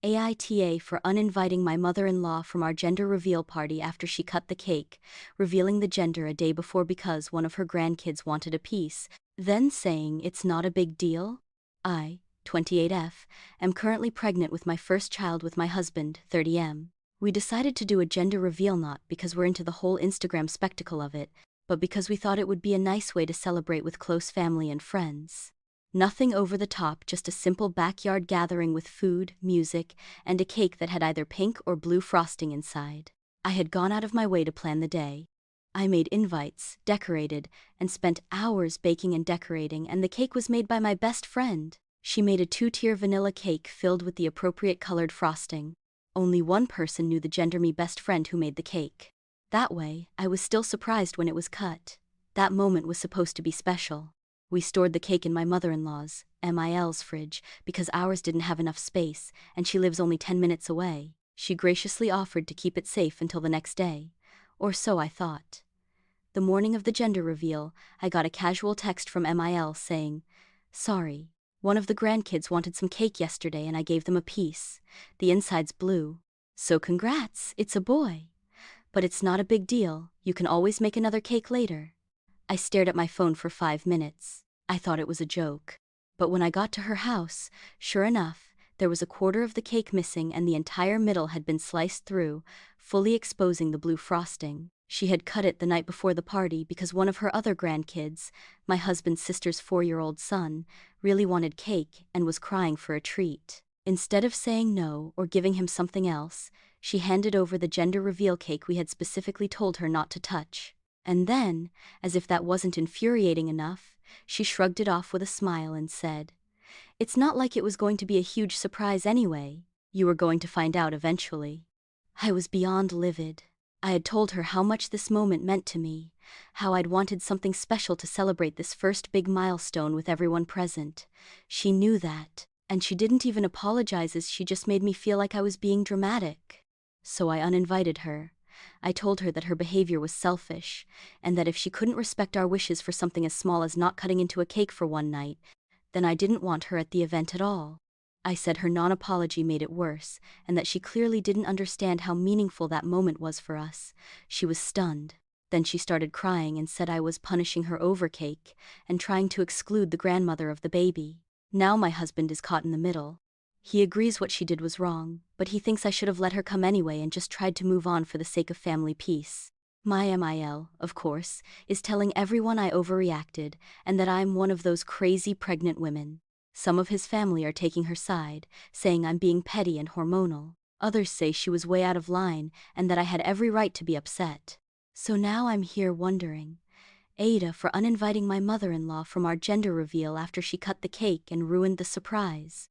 AITA for uninviting my mother-in-law from our gender reveal party after she cut the cake, revealing the gender a day before because one of her grandkids wanted a piece, then saying it's not a big deal? I, 28F, am currently pregnant with my first child with my husband, 30M. We decided to do a gender reveal not because we're into the whole Instagram spectacle of it, but because we thought it would be a nice way to celebrate with close family and friends. Nothing over the top, just a simple backyard gathering with food, music, and a cake that had either pink or blue frosting inside. I had gone out of my way to plan the day. I made invites, decorated, and spent hours baking and decorating, and the cake was made by my best friend. She made a 2-tier vanilla cake filled with the appropriate colored frosting. Only one person knew the gender me best friend who made the cake. That way, I was still surprised when it was cut. That moment was supposed to be special. We stored the cake in my mother-in-law's, MIL's fridge, because ours didn't have enough space, and she lives only 10 minutes away. She graciously offered to keep it safe until the next day. Or so I thought. The morning of the gender reveal, I got a casual text from MIL saying, "Sorry, one of the grandkids wanted some cake yesterday and I gave them a piece. The inside's blue. So congrats, it's a boy. But it's not a big deal, you can always make another cake later." I stared at my phone for 5 minutes. I thought it was a joke. But when I got to her house, sure enough, there was a quarter of the cake missing and the entire middle had been sliced through, fully exposing the blue frosting. She had cut it the night before the party because one of her other grandkids, my husband's sister's 4-year-old son, really wanted cake and was crying for a treat. Instead of saying no or giving him something else, she handed over the gender reveal cake we had specifically told her not to touch. And then, as if that wasn't infuriating enough, she shrugged it off with a smile and said, "It's not like it was going to be a huge surprise anyway. You were going to find out eventually." I was beyond livid. I had told her how much this moment meant to me, how I'd wanted something special to celebrate this first big milestone with everyone present. She knew that, and she didn't even apologize, as she just made me feel like I was being dramatic. So I uninvited her. I told her that her behavior was selfish, and that if she couldn't respect our wishes for something as small as not cutting into a cake for one night, then I didn't want her at the event at all. I said her non-apology made it worse, and that she clearly didn't understand how meaningful that moment was for us. She was stunned. Then she started crying and said I was punishing her over cake and trying to exclude the grandmother of the baby. Now my husband is caught in the middle. He agrees what she did was wrong, but he thinks I should have let her come anyway and just tried to move on for the sake of family peace. My MIL, of course, is telling everyone I overreacted and that I'm one of those crazy pregnant women. Some of his family are taking her side, saying I'm being petty and hormonal. Others say she was way out of line and that I had every right to be upset. So now I'm here wondering, Ada for uninviting my mother-in-law from our gender reveal after she cut the cake and ruined the surprise.